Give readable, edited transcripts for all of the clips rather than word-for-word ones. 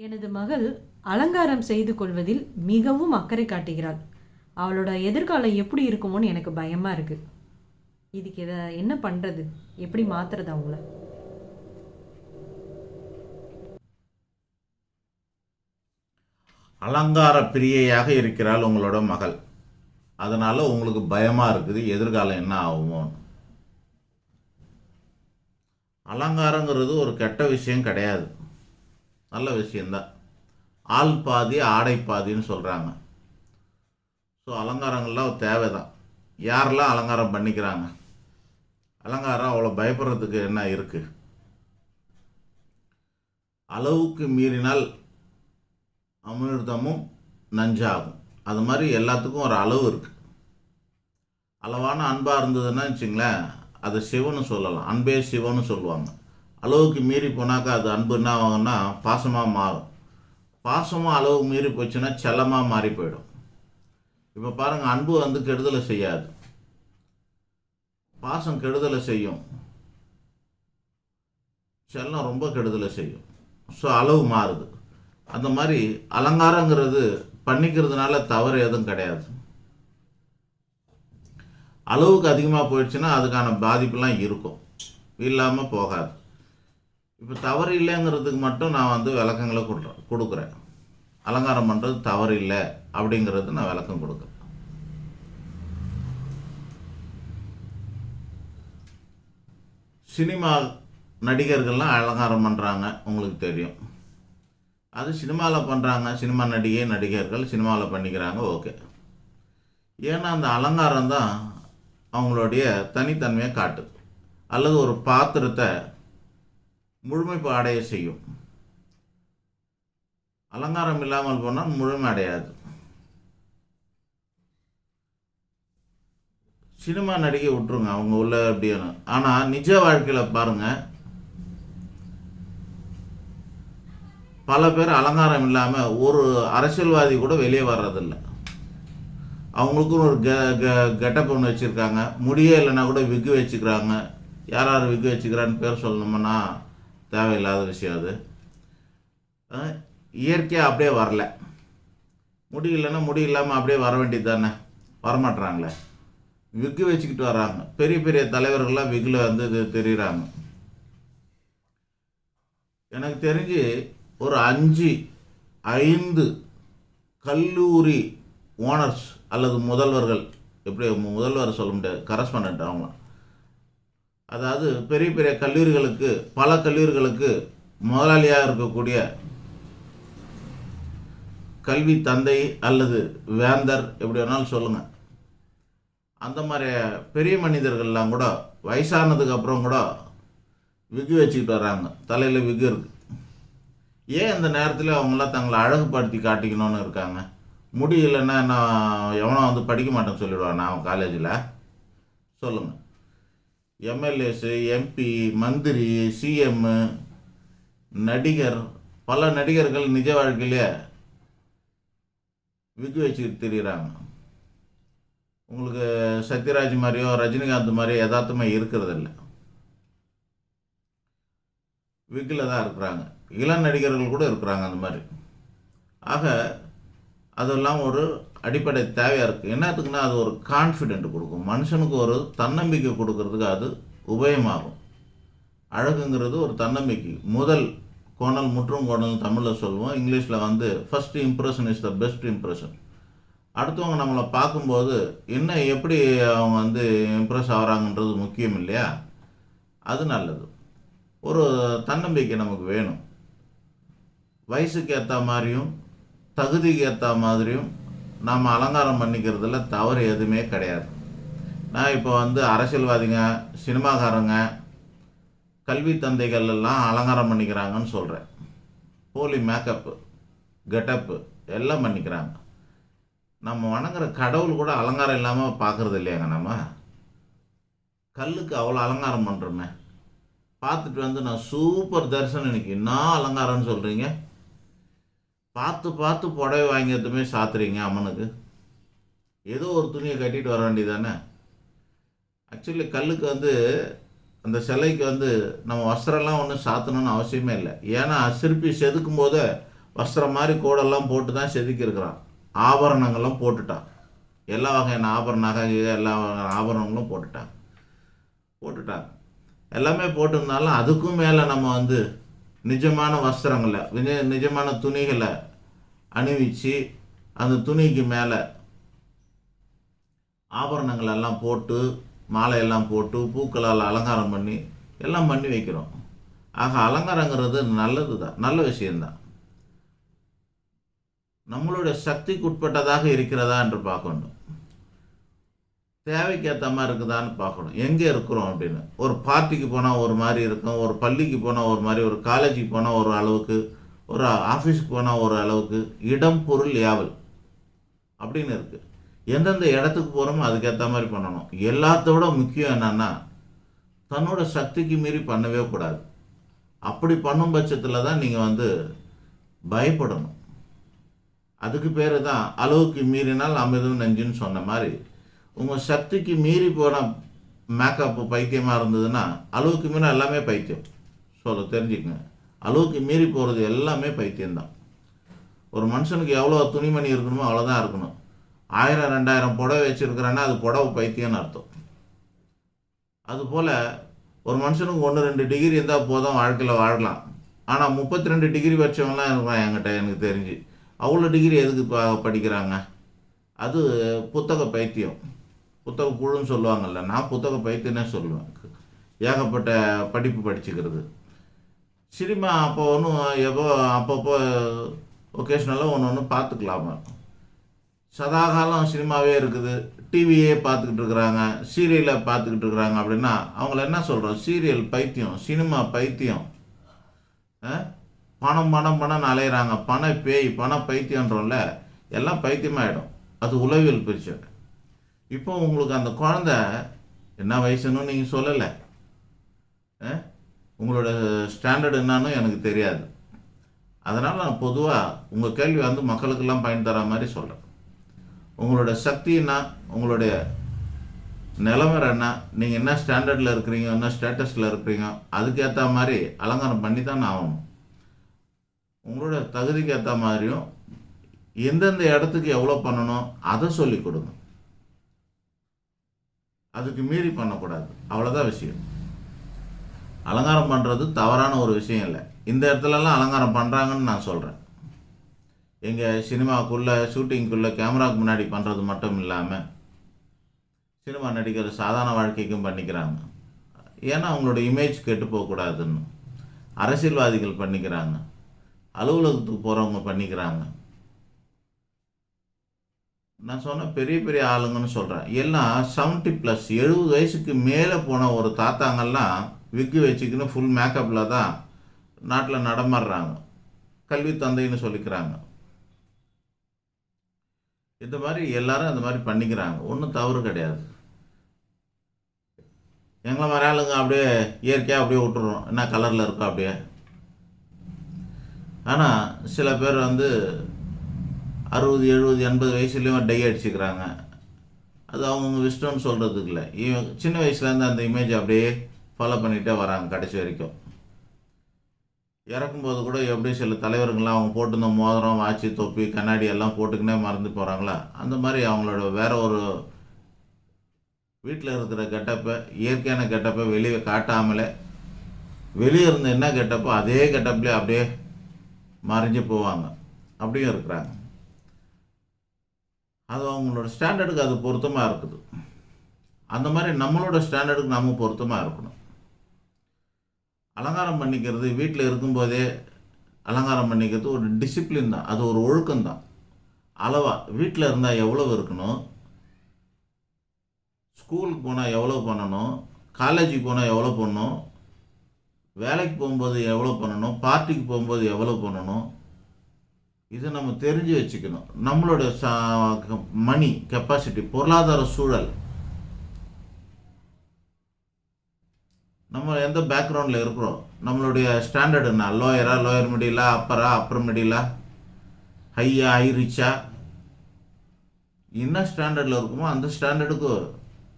எனது மகள் அலங்காரம் செய்து கொள்வதில் மிகவும் அக்கறை காட்டுகிறாள். அவளோட எதிர்காலம் எப்படி இருக்குமோன்னு எனக்கு பயமா இருக்கு. இதுக்கு என்ன பண்றது? எப்படி மாத்துறது அவங்கள? அலங்கார பிரியையாக இருக்கிறாள் உங்களோட மகள். அதனால உங்களுக்கு பயமா இருக்குது எதிர்காலம் என்ன ஆகுமோன்னு. அலங்காரங்கிறது ஒரு கெட்ட விஷயம் கிடையாது, நல்ல விஷயந்தான். ஆள் பாதி ஆடை பாதின்னு சொல்கிறாங்க. ஸோ அலங்காரங்கள்லாம் தேவைதான். யாரெல்லாம் அலங்காரம் பண்ணிக்கிறாங்க? அலங்காரம் அவ்வளோ பயப்படுறதுக்கு என்ன இருக்குது? அளவுக்கு மீறினால் அமிர்தமும் நஞ்சாகும். அது மாதிரி எல்லாத்துக்கும் ஒரு அளவு இருக்குது. அளவான அன்பாக இருந்ததுன்னா வச்சுங்களேன், அது சிவன்னு சொல்லலாம். அன்பே சிவன்னு சொல்லுவாங்க. அளவுக்கு மீறி போனாக்கா அது அன்பு என்ன ஆகும்னா பாசமாக மாறும். பாசமும் அளவு மீறி போச்சுன்னா செல்லமாக மாறி போயிடும். இப்போ பாருங்கள், அன்பு வந்து கெடுதலை செய்யாது, பாசம் கெடுதலை செய்யும், செல்லம் ரொம்ப கெடுதலை செய்யும். ஸோ அளவு மாறுது. அந்த மாதிரி அலங்காரங்கிறது பண்ணிக்கிறதுனால தவறு எதுவும் கிடையாது. அளவுக்கு அதிகமாக போயிடுச்சுன்னா அதுக்கான பாதிப்புலாம் இருக்கும், இல்லாமல் போகாது. இப்போ தவறு இல்லைங்கிறதுக்கு மட்டும் நான் வந்து விளக்கங்களை கொடுக்குறேன். அலங்காரம் பண்ணுறது தவறு இல்லை அப்படிங்கிறது நான் விளக்கம் கொடுக்குறேன். சினிமா நடிகர்கள்லாம் அலங்காரம் பண்ணுறாங்க, உங்களுக்கு தெரியும். அது சினிமாவில் பண்ணுறாங்க. சினிமா நடிகர்கள் சினிமாவில் பண்ணிக்கிறாங்க, ஓகே. ஏன்னா அந்த அலங்காரம் தான் அவங்களுடைய தனித்தன்மையை காட்டுது, அல்லது ஒரு பாத்திரத்தை முழுமைப்பு அடைய செய்யும். அலங்காரம் இல்லாமல் போனால் முழுமை அடையாது. சினிமா நடிகை விட்டுருங்க, அவங்க உள்ள அப்படின்னு. ஆனால் நிஜ வாழ்க்கையில் பாருங்கள், பல பேர் அலங்காரம் இல்லாமல் ஒரு அரசியல்வாதி கூட வெளியே வர்றதில்லை. அவங்களுக்கும் ஒரு கெட்டப் ஒன்று வச்சுருக்காங்க. முடியே இல்லைன்னா கூட விக்கு வச்சுக்கிறாங்க. யார் யார் விக்கு வச்சுக்கிறான்னு பேர் சொல்லணும்னா தேவையில்லாத விஷயம் அது. இயற்கையாக அப்படியே வரல. முடி இல்லைன்னா முடி இல்லாமல் அப்படியே வர வேண்டியது தானே, வரமாட்டுறாங்களே. விக்கு வச்சுக்கிட்டு வர்றாங்க. பெரிய பெரிய தலைவர்கள்லாம் விக்கில் வந்து இது தெரியுறாங்க. எனக்கு தெரிஞ்சு ஒரு 5 கல்லூரி ஓனர்ஸ் அல்லது முதல்வர்கள், எப்படி முதல்வர் சொல்ல முடியாது, கரஸ்பாண்டன்ட் அவங்க. அதாவது பெரிய பெரிய கல்லூரிகளுக்கு, பல கல்லூரிகளுக்கு முதலாளியாக இருக்கக்கூடிய கல்வி தந்தை அல்லது வேந்தர், எப்படி வேணாலும் சொல்லுங்கள். அந்த மாதிரி பெரிய மனிதர்கள்லாம் கூட வயசானதுக்கு அப்புறம் கூட விக்கு வச்சுக்கிட்டு வர்றாங்க. தலையில் விக்கு இருக்குது. ஏன் இந்த நேரத்தில் அவங்களாம் தங்களை அழகுபடுத்தி காட்டிக்கணும்னு இருக்காங்க? முடியலைன்னா நான் எவனோ வந்து படிக்க மாட்டேன்னு சொல்லிவிடுவான் நான் காலேஜில்? சொல்லுங்கள். எம்எல்ஏஸு, எம்பி, மந்திரி, சிஎம்மு, நடிகர், பல நடிகர்கள் நிஜ வாழ்க்கையிலே விக்கு வச்சுக்கிட்டு தெரியுறாங்க. உங்களுக்கு சத்யராஜ் மாதிரியோ ரஜினிகாந்த் மாதிரியோ யதார்த்தமாக இருக்கிறதில்ல, விக்கில் தான் இருக்கிறாங்க. இளம் நடிகர்கள் கூட இருக்கிறாங்க அந்த மாதிரி. ஆக அதெல்லாம் ஒரு அடிப்படை தேவையாக இருக்குது. என்னத்துக்குன்னா அது ஒரு கான்ஃபிடென்ட் கொடுக்கும், மனுஷனுக்கு ஒரு தன்னம்பிக்கை கொடுக்கறதுக்கு அது உபயமாகும். அழகுங்கிறது ஒரு தன்னம்பிக்கை. முதல் கோணல் முற்றும் கோணல் தமிழில் சொல்லுவோம். இங்கிலீஷில் வந்து first impression is the best impression. அடுத்தவங்க நம்மளை பார்க்கும்போது என்ன எப்படி அவங்க வந்து இம்ப்ரெஸ் ஆகிறாங்கன்றது முக்கியம் இல்லையா? அது நல்லது. ஒரு தன்னம்பிக்கை நமக்கு வேணும். வயசுக்கு ஏற்ற மாதிரியும் தகுதிக்கு ஏற்ற மாதிரியும் நாம் அலங்காரம் பண்ணிக்கிறதுல தவறு எதுவுமே கிடையாது. நான் இப்போ வந்து அரசியல்வாதிங்க, சினிமாக்காரங்க, கல்வி தந்தைகள் எல்லாம் அலங்காரம் பண்ணிக்கிறாங்கன்னு சொல்கிறேன். போலி மேக்கப்பு, கெட்டப்பு எல்லாம் பண்ணிக்கிறாங்க. நம்ம வணங்குற கடவுள் கூட அலங்காரம் இல்லாமல் பார்க்குறது இல்லையாங்க? நம்ம கல்லுக்கு அவ்வளோ அலங்காரம் பண்ணுறோமே. பார்த்துட்டு வந்து நான் சூப்பர் தரிசனம், எனக்கு என்ன அலங்காரம்னு சொல்கிறீங்க? பார்த்து பார்த்து புடவை வாங்கிறதுமே சாத்துறீங்க அம்மனுக்கு. ஏதோ ஒரு துணியை கட்டிட்டு வர வேண்டியதானே. ஆக்சுவலி கல்லுக்கு வந்து, அந்த சிலைக்கு வந்து நம்ம வஸ்திரம்லாம் ஒன்றும் சாத்தணும்னு அவசியமே இல்லை. ஏன்னா சிற்பி செதுக்கும் போது வஸ்திரம் மாதிரி கோடெல்லாம் போட்டு தான் செதுக்கியிருக்கிறான். ஆபரணங்களும் போட்டுட்டான். எல்லா வகையான நகை எல்லா வகையான ஆபரணங்களும் போட்டுட்டாங்க. எல்லாமே போட்டிருந்தாலும் அதுக்கும் மேலே நம்ம வந்து நிஜமான வஸ்திரங்களை நிஜமான துணிகளை அணிவிச்சு அந்த துணிக்கு மேலே ஆபரணங்கள் எல்லாம் போட்டு மாலையெல்லாம் போட்டு பூக்களால் அலங்காரம் பண்ணி எல்லாம் பண்ணி வைக்கிறோம். ஆக அலங்காரங்கிறது நல்லது தான், நல்ல விஷயந்தான். நம்மளுடைய சக்திக்கு உட்பட்டதாக இருக்கிறதா என்று பார்க்கணும். தேவைக்கு ஏற்ற மாதிரி இருக்குதான்னு பார்க்கணும். எங்கே இருக்கிறோம் அப்படின்னு. ஒரு பார்ட்டிக்கு போனால் ஒரு மாதிரி இருக்கும், ஒரு பள்ளிக்கு போனால் ஒரு மாதிரி, ஒரு காலேஜுக்கு போனால் ஒரு அளவுக்கு, ஒரு ஆஃபீஸுக்கு போனால் ஒரு அளவுக்கு, இடம் பொருள் ஏவல் அப்படின்னு இருக்குது. எந்தெந்த இடத்துக்கு போகிறோமோ அதுக்கேற்ற மாதிரி பண்ணணும். எல்லாத்தோட முக்கியம் என்னென்னா தன்னோட சக்திக்கு மீறி பண்ணவே கூடாது. அப்படி பண்ணும் பட்சத்தில் தான் நீங்கள் வந்து பயப்படணும். அதுக்கு பேர் தான் அளவுக்கு மீறினால் அமிர்தம் நெஞ்சுன்னு சொன்ன மாதிரி, உங்கள் சக்திக்கு மீறி போன மேக்கப்பு பைத்தியமாக இருந்ததுன்னா அளவுக்கு மீறி எல்லாமே பைத்தியம். தெரிஞ்சுக்கங்க, அளவுக்கு மீறி போகிறது எல்லாமே பைத்தியம்தான். ஒரு மனுஷனுக்கு எவ்வளோ துணிமணி இருக்கணுமோ அவ்வளோதான் இருக்கணும். 1000 2000 புடவை வச்சுருக்கிறேன்னா அது புடவை பைத்தியம்னு அர்த்தம். அதுபோல் ஒரு மனுஷனுக்கு 1-2 டிகிரி இருந்தால் போதும், வாழ்க்கையில் வாழலாம். ஆனால் 32 டிகிரி வச்சவங்களாம் இருக்கிறான் என்கிட்ட, எனக்கு தெரிஞ்சு. அவ்வளோ டிகிரி எதுக்கு படிக்கிறாங்க? அது புத்தக பைத்தியம், புத்தக புழுன்னு சொல்லுவாங்கள்ல. நான் புத்தக பைத்தியன்னே சொல்லுவேன். ஏகப்பட்ட படிப்பு படிச்சுக்கிறது. சினிமா அப்போ அப்பப்போ ஒகேஷ்னலாக ஒன்று பார்த்துக்கலாமா? சதாகாலம் சினிமாவே இருக்குது, டிவியே பார்த்துக்கிட்டு இருக்கிறாங்க, சீரியலை பார்த்துக்கிட்டு இருக்கிறாங்க. அப்படின்னா அவங்கள என்ன சொல்கிறோம்? சீரியல் பைத்தியம், சினிமா பைத்தியம், பணம் அலையிறாங்க, பண பேய், பண பைத்தியன்றோம்ல. எல்லாம் பைத்தியமாகிடும். அது உளவியல் பிரச்சனை. இப்போ உங்களுக்கு அந்த குழந்தை என்ன வயசுன்னு நீங்கள் சொல்லலை. உங்களோட ஸ்டாண்டர்டு என்னன்னு எனக்கு தெரியாது. அதனால் நான் பொதுவாக உங்கள் கேள்வி வந்து மக்களுக்கெல்லாம் பயன் தர மாதிரி சொல்கிறேன். உங்களோட சக்தின்னா, உங்களுடைய நிலைமை என்ன, நீங்கள் என்ன ஸ்டாண்டர்டில் இருக்கிறீங்க, என்ன ஸ்டேட்டஸில் இருக்கிறீங்க, அதுக்கேற்ற மாதிரி அலங்காரம் பண்ணி தான் ஆகணும். உங்களோட தகுதிக்கு ஏற்ற மாதிரியும் எந்தெந்த இடத்துக்கு எவ்வளோ பண்ணணும் அதை சொல்லி கொடுங்க. அதுக்கு மீறி பண்ணக்கூடாது, அவ்வளோதான் விஷயம். அலங்காரம் பண்ணுறது தவறான ஒரு விஷயம் இல்லை. இந்த இடத்துலலாம் அலங்காரம் பண்ணுறாங்கன்னு நான் சொல்கிறேன். எங்கள் சினிமாவுக்குள்ளே, ஷூட்டிங்குள்ளே, கேமராவுக்கு முன்னாடி பண்ணுறது மட்டும் இல்லாமல் சினிமா நடிக்கிற சாதாரண வாழ்க்கைக்கும் பண்ணிக்கிறாங்க. ஏன்னா அவங்களோட இமேஜ் கெட்டு போகக்கூடாதுன்னு. அரசியல்வாதிகள் பண்ணிக்கிறாங்க, அலுவலகத்துக்கு போகிறவங்க பண்ணிக்கிறாங்க. நான் சொன்ன பெரிய பெரிய ஆளுங்கன்னு சொல்கிறேன். எல்லாம் 70+, 70 வயசுக்கு மேலே போன ஒரு தாத்தாங்கெல்லாம் விக்கு வச்சுக்கின்னு ஃபுல் மேக்கப்பில் தான் நாட்டில் நடமாடுறாங்க, கல்வி தந்தைன்னு சொல்லிக்கிறாங்க. இந்த மாதிரி எல்லாரும் அந்த மாதிரி பண்ணிக்கிறாங்க, ஒன்றும் தவறு கிடையாது. எங்களை மாதிரி ஆளுங்க அப்படியே இயற்கையாக அப்படியே விட்டுறோம், என்ன கலரில் இருக்கோ அப்படியே. ஆனால் சில பேர் வந்து 60, 70, 80 வயசுலேயும் டை அடிச்சுக்கிறாங்க. அது அவங்கவுங்க இஷ்டம்னு சொல்கிறதுக்கு இல்லை. சின்ன வயசுலேருந்து அந்த இமேஜ் அப்படியே ஃபாலோ பண்ணிகிட்டே வராங்க கடைசி வரைக்கும். இறக்கும்போது கூட எப்படி சில தலைவர்கள்லாம் அவங்க போட்டிருந்த மோதிரம், வாட்சி, தொப்பி, கண்ணாடி எல்லாம் போட்டுக்கினே மறந்து போகிறாங்களா, அந்த மாதிரி அவங்களோட வேற ஒரு வீட்டில் இருக்கிற கெட்டப்பை, இயற்கையான கெட்டப்பை வெளியே காட்டாமலே வெளியே இருந்த என்ன கெட்டப்போ அதே கெட்டப்லேயே அப்படியே மறைஞ்சு போவாங்க. அப்படியும் இருக்கிறாங்க. அது அவங்களோட ஸ்டாண்டர்டுக்கு அது பொருத்தமாக இருக்குது. அந்த மாதிரி நம்மளோட ஸ்டாண்டர்டுக்கு நம்ம பொருத்தமாக இருக்கணும். அலங்காரம் பண்ணிக்கிறது, வீட்டில் இருக்கும்போதே அலங்காரம் பண்ணிக்கிறது ஒரு டிசிப்ளின் தான், அது ஒரு ஒழுக்கம்தான். அளவாக வீட்டில் இருந்தால் எவ்வளோ இருக்கணும், ஸ்கூலுக்கு போனால் எவ்வளோ பண்ணணும், காலேஜுக்கு போனால் எவ்வளோ பண்ணணும், வேலைக்கு போகும்போது எவ்வளோ பண்ணணும், பார்ட்டிக்கு போகும்போது எவ்வளோ பண்ணணும், இதை நம்ம தெரிஞ்சு வச்சுக்கணும். நம்மளோட மணி கெப்பாசிட்டி, பொருளாதார சூழல், நம்ம எந்த பேக்ரவுண்டில் இருக்கிறோம், நம்மளுடைய ஸ்டாண்டர்டு என்ன, லோயர் மிடிலா, அப்பர் மிடிலா, ஹையா, ஹை ரிச்சா, என்ன ஸ்டாண்டர்டில் இருக்குமோ அந்த ஸ்டாண்டர்டுக்கு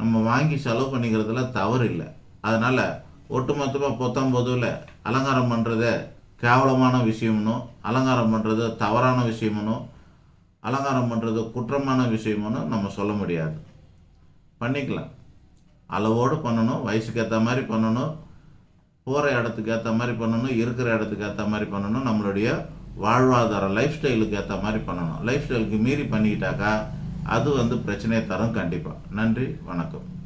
நம்ம வாங்கி செலவு பண்ணிக்கிறதுல தவறு இல்லை. அதனால் ஒட்டுமொத்தமாக 19 அலங்காரம் பண்ணுறத கேவலமான விஷயம்னோ, அலங்காரம் பண்ணுறது தவறான விஷயம்னோ, அலங்காரம் பண்ணுறது குற்றமான விஷயம்னோ நம்ம சொல்ல முடியாது. பண்ணிக்கலாம். அளவோடு பண்ணணும், வயசுக்கு ஏற்ற மாதிரி பண்ணணும், போகிற இடத்துக்கு ஏற்ற மாதிரி பண்ணணும், இருக்கிற இடத்துக்கு ஏற்ற மாதிரி பண்ணணும், நம்மளுடைய வாழ்வாதார லைஃப் ஸ்டைலுக்கு ஏற்ற மாதிரி பண்ணணும். லைஃப் ஸ்டைலுக்கு மீறி பண்ணிக்கிட்டாக்கா அது பிரச்சனையை தரும் கண்டிப்பாக. நன்றி, வணக்கம்.